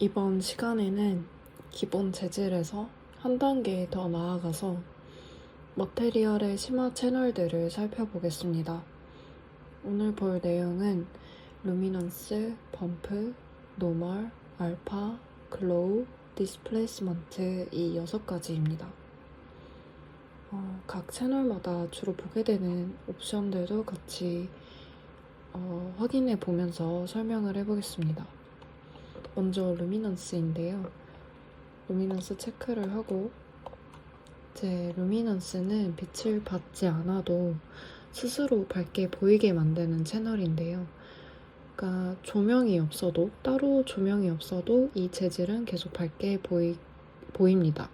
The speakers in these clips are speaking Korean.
이번 시간에는 기본 재질에서 한 단계 더 나아가서 머테리얼의 심화 채널들을 살펴보겠습니다. 오늘 볼 내용은 루미넌스, 범프, 노멀, 알파, 글로우, 디스플레이스먼트 이 6가지입니다. 각 채널마다 주로 보게 되는 옵션들도 같이 확인해 보면서 설명을 해보겠습니다. 먼저 루미넌스인데요. 루미넌스 체크를 하고 이제 루미넌스는 빛을 받지 않아도 스스로 밝게 보이게 만드는 채널인데요. 그러니까 따로 조명이 없어도 이 재질은 계속 밝게 보입니다.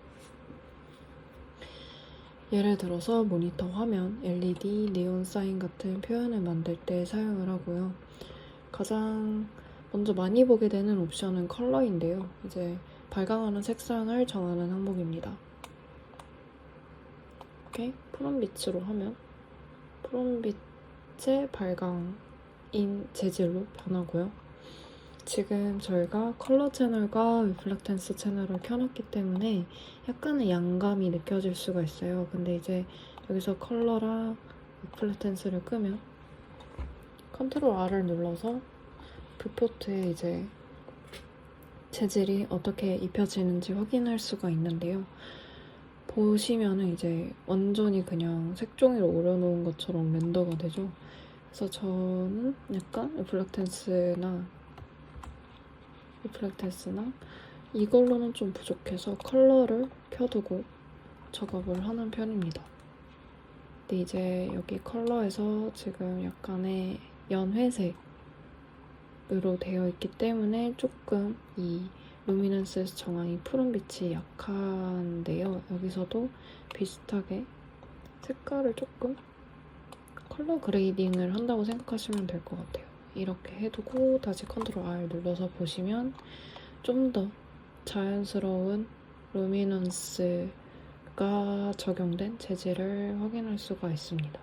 예를 들어서 모니터 화면, LED, 니온 사인 같은 표현을 만들 때 사용을 하고요. 가장 먼저 많이 보게 되는 옵션은 컬러인데요. 이제 발광하는 색상을 정하는 항목입니다. 이렇게 푸른빛으로 하면 푸른빛의 발광인 재질로 변하고요. 지금 저희가 컬러 채널과 리플렉턴스 채널을 켜놨기 때문에 약간의 양감이 느껴질 수가 있어요. 근데 이제 여기서 컬러랑 리플렉턴스를 끄면 컨트롤 R을 눌러서 뷰포트에 이제 재질이 어떻게 입혀지는지 확인할 수가 있는데요. 보시면은 이제 완전히 그냥 색종이로 오려놓은 것처럼 렌더가 되죠. 그래서 저는 약간 리플렉턴스나 이걸로는 좀 부족해서 컬러를 켜두고 작업을 하는 편입니다. 근데 이제 여기 컬러에서 지금 약간의 연회색으로 되어 있기 때문에 조금 이 루미넌스에서 정한 푸른빛이 약한데요. 여기서도 비슷하게 색깔을 조금 컬러 그레이딩을 한다고 생각하시면 될 것 같아요. 이렇게 해두고 다시 컨트롤 R 눌러서 보시면 좀 더 자연스러운 루미넌스가 적용된 재질을 확인할 수가 있습니다.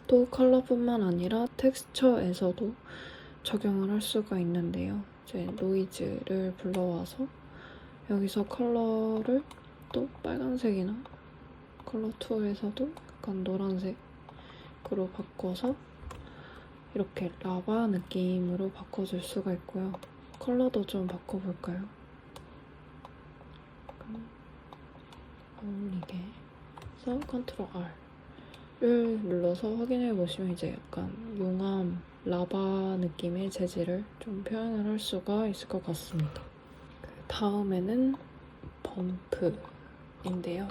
또 컬러뿐만 아니라 텍스처에서도 적용을 할 수가 있는데요. 이제 노이즈를 불러와서 여기서 컬러를 또 빨간색이나 컬러 툴에서도 약간 노란색으로 바꿔서 이렇게 라바 느낌으로 바꿔줄 수가 있고요. 컬러도 좀 바꿔볼까요? 어울리게 해서 컨트롤 R을 눌러서 확인해보시면 이제 약간 용암, 라바 느낌의 재질을 좀 표현을 할 수가 있을 것 같습니다. 다음에는 범프인데요.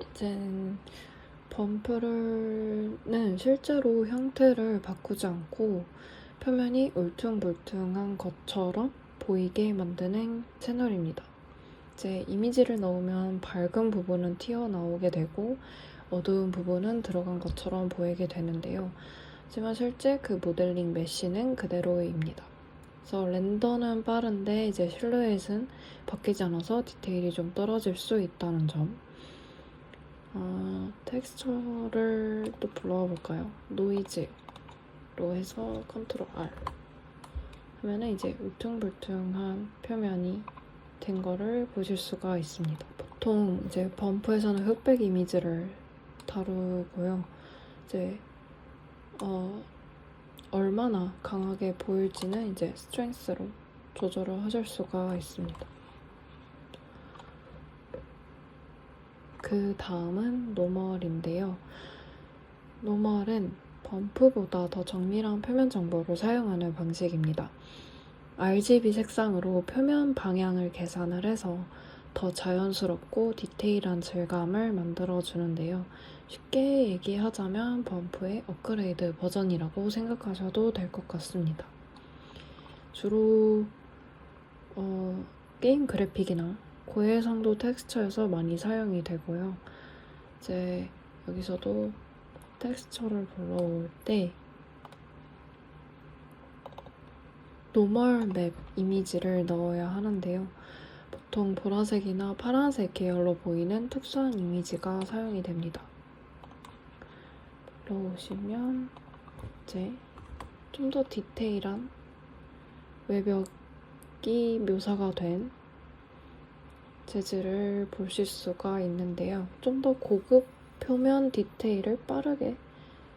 이젠 범프는 실제로 형태를 바꾸지 않고 표면이 울퉁불퉁한 것처럼 보이게 만드는 채널입니다. 이제 이미지를 넣으면 밝은 부분은 튀어나오게 되고 어두운 부분은 들어간 것처럼 보이게 되는데요. 하지만 실제 그 모델링 메쉬는 그대로입니다. 그래서 렌더는 빠른데 이제 실루엣은 바뀌지 않아서 디테일이 좀 떨어질 수 있다는 점. 텍스처를 또 불러와 볼까요? 노이즈로 해서 컨트롤 R 하면은 이제 울퉁불퉁한 표면이 된 거를 보실 수가 있습니다. 보통 이제 범프에서는 흑백 이미지를 다루고요. 이제 얼마나 강하게 보일지는 이제 스트렝스로 조절을 하실 수가 있습니다. 그 다음은 노멀인데요. 노멀은 범프보다 더 정밀한 표면 정보를 사용하는 방식입니다. RGB 색상으로 표면 방향을 계산을 해서 더 자연스럽고 디테일한 질감을 만들어주는데요. 쉽게 얘기하자면 범프의 업그레이드 버전이라고 생각하셔도 될 것 같습니다. 주로 게임 그래픽이나 고해상도 텍스처에서 많이 사용이 되고요. 이제 여기서도 텍스처를 불러올 때 노멀 맵 이미지를 넣어야 하는데요. 보통 보라색이나 파란색 계열로 보이는 특수한 이미지가 사용이 됩니다. 불러오시면 이제 좀 더 디테일한 외벽이 묘사가 된 재질을 보실 수가 있는데요. 좀 더 고급 표면 디테일을 빠르게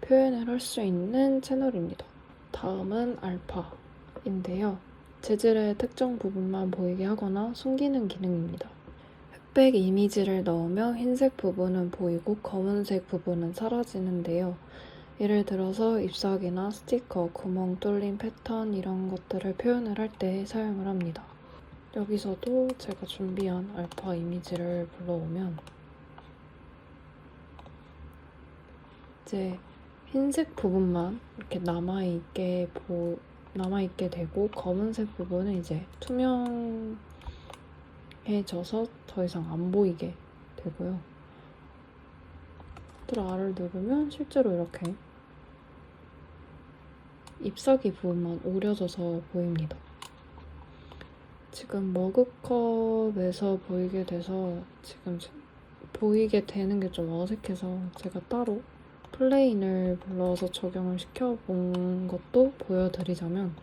표현을 할 수 있는 채널입니다. 다음은 알파인데요. 재질의 특정 부분만 보이게 하거나 숨기는 기능입니다. 흑백 이미지를 넣으면 흰색 부분은 보이고 검은색 부분은 사라지는데요. 예를 들어서 잎사귀나 스티커, 구멍 뚫린 패턴 이런 것들을 표현을 할 때 사용을 합니다. 여기서도 제가 준비한 알파 이미지를 불러오면 이제 흰색 부분만 이렇게 남아있게 되고 검은색 부분은 이제 투명해져서 더 이상 안 보이게 되고요. 컨트롤 R을 누르면 실제로 이렇게 잎사귀 부분만 오려져서 보입니다. 지금 머그컵에서 보이게 돼서 지금 보이게 되는 게 좀 어색해서 제가 따로 플레인을 불러서 적용을 시켜본 것도 보여드리자면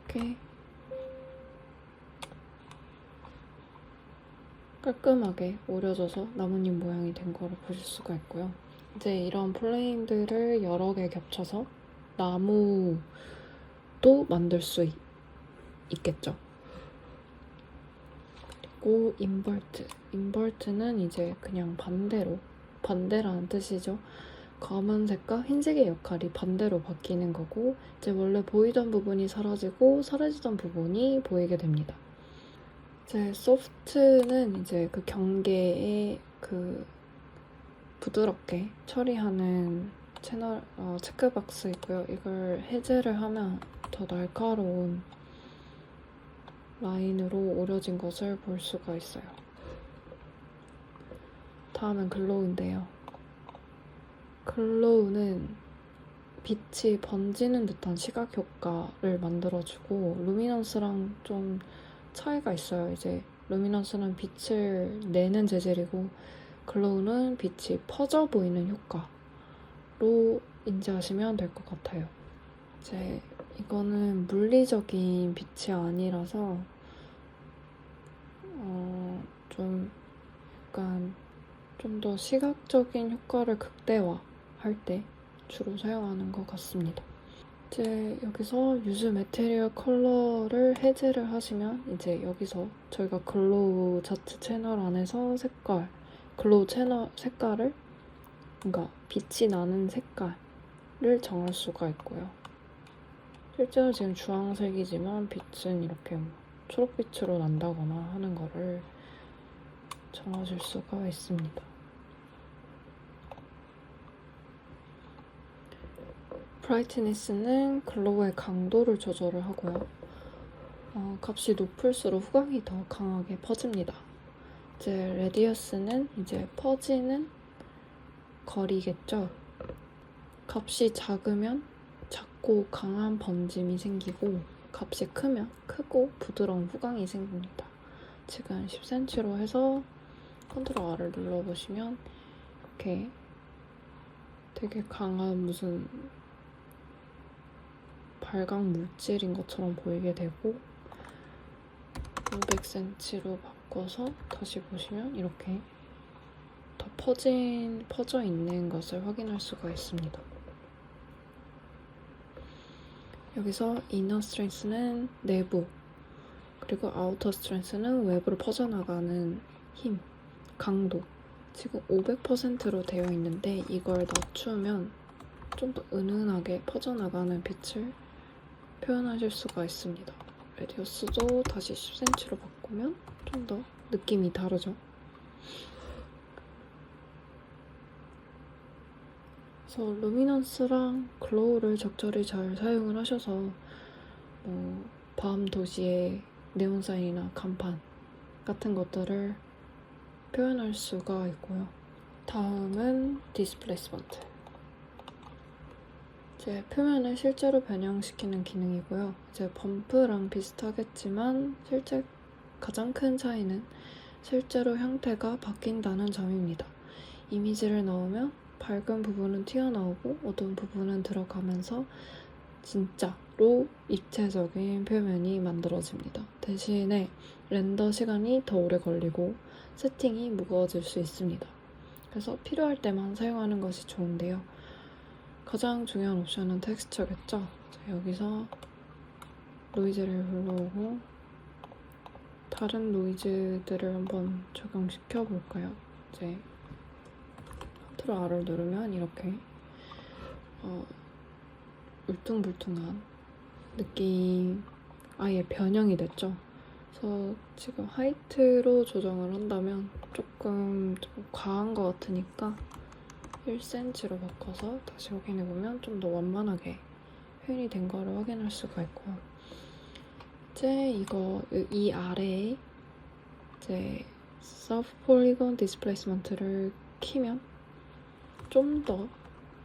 이렇게 깔끔하게 오려져서 나뭇잎 모양이 된 거를 보실 수가 있고요. 이제 이런 플레인들을 여러 개 겹쳐서 나무도 만들 수 있겠죠. 그리고 인버트는 이제 그냥 반대라는 뜻이죠. 검은색과 흰색의 역할이 반대로 바뀌는 거고 이제 원래 보이던 부분이 사라지고 사라지던 부분이 보이게 됩니다. 이제 소프트는 이제 그 경계에 그 부드럽게 처리하는 체크박스이고요. 이걸 해제를 하면 더 날카로운 라인으로 오려진 것을 볼 수가 있어요. 다음은 글로우인데요. 글로우는 빛이 번지는 듯한 시각 효과를 만들어주고 루미넌스랑 좀 차이가 있어요. 이제 루미넌스는 빛을 내는 재질이고 글로우는 빛이 퍼져 보이는 효과로 인지하시면 될 것 같아요. 이제 이거는 물리적인 빛이 아니라서 좀 약간 좀 더 시각적인 효과를 극대화할 때 주로 사용하는 것 같습니다. 이제 여기서 유즈 매테리얼 컬러를 해제를 하시면 이제 여기서 저희가 글로우 자체 채널 안에서 글로우 채널 색깔을 그러니까 빛이 나는 색깔을 정할 수가 있고요. 실제로 지금 주황색이지만 빛은 이렇게 초록빛으로 난다거나 하는 거를 정하실 수가 있습니다. 브라이트니스는 글로우의 강도를 조절을 하고요. 값이 높을수록 후광이 더 강하게 퍼집니다. 이제 레디어스는 이제 퍼지는 거리겠죠. 값이 작으면 작고 강한 번짐이 생기고 값이 크면 크고 부드러운 후광이 생깁니다. 지금 10cm로 해서 컨트롤 R을 눌러보시면 이렇게 되게 강한 무슨 발광 물질인 것처럼 보이게 되고 500cm로 바꿔서 다시 보시면 이렇게 더 퍼져 있는 것을 확인할 수가 있습니다. 여기서 이너 스트렝스는 내부, 그리고 아우터 스트렝스는 외부로 퍼져나가는 힘, 강도. 지금 500%로 되어 있는데 이걸 낮추면 좀 더 은은하게 퍼져나가는 빛을 표현하실 수가 있습니다. 레디어스도 다시 10cm로 바꾸면 좀 더 느낌이 다르죠. 그래서 루미넌스랑 글로우를 적절히 잘 사용을 하셔서 밤 도시의 네온사인이나 간판 같은 것들을 표현할 수가 있고요. 다음은 디스플레이스먼트. 이제 표면을 실제로 변형시키는 기능이고요. 이제 범프랑 비슷하겠지만 실제 가장 큰 차이는 실제로 형태가 바뀐다는 점입니다. 이미지를 넣으면 밝은 부분은 튀어나오고 어두운 부분은 들어가면서 진짜로 입체적인 표면이 만들어집니다. 대신에 렌더 시간이 더 오래 걸리고 세팅이 무거워질 수 있습니다. 그래서 필요할 때만 사용하는 것이 좋은데요. 가장 중요한 옵션은 텍스처겠죠? 자, 여기서 노이즈를 불러오고 다른 노이즈들을 한번 적용시켜 볼까요? 이제 컨트롤 R을 누르면 이렇게 울퉁불퉁한 느낌 아예 변형이 됐죠. 그래서 지금 화이트로 조정을 한다면 조금 과한 것 같으니까 1cm로 바꿔서 다시 확인해보면 좀 더 완만하게 표현이 된 거를 확인할 수가 있고요. 이제 이 아래에 이제 Soft Polygon Displacement를 키면 좀 더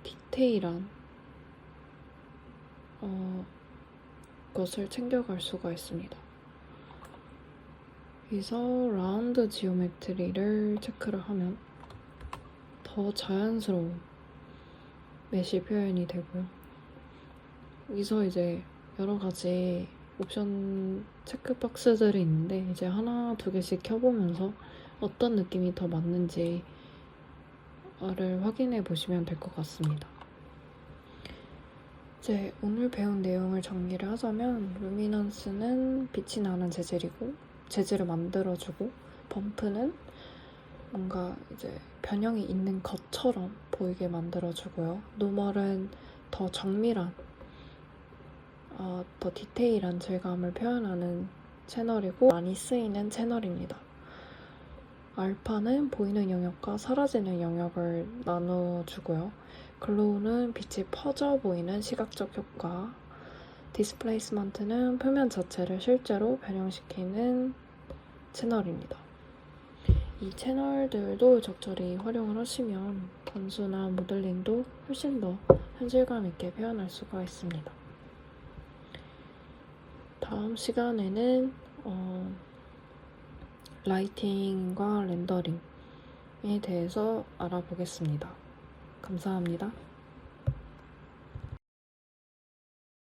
디테일한 것을 챙겨갈 수가 있습니다. 여기서 라운드 지오메트리를 체크를 하면 더 자연스러운 메쉬 표현이 되고요. 여기서 이제 여러 가지 옵션 체크박스들이 있는데 이제 하나, 두 개씩 켜보면서 어떤 느낌이 더 맞는지를 확인해 보시면 될 것 같습니다. 이제 오늘 배운 내용을 정리를 하자면 루미넌스는 빛이 나는 재질이고 재질을 만들어주고 범프는 뭔가 이제 변형이 있는 것처럼 보이게 만들어주고요. 노멀은 더 정밀한 더 디테일한 질감을 표현하는 채널이고 많이 쓰이는 채널입니다. 알파는 보이는 영역과 사라지는 영역을 나눠주고요. 글로우는 빛이 퍼져 보이는 시각적 효과, 디스플레이스먼트는 표면 자체를 실제로 변형시키는 채널입니다. 이 채널들도 적절히 활용을 하시면 단순한 모델링도 훨씬 더 현실감 있게 표현할 수가 있습니다. 다음 시간에는 라이팅과 렌더링에 대해서 알아보겠습니다. 감사합니다.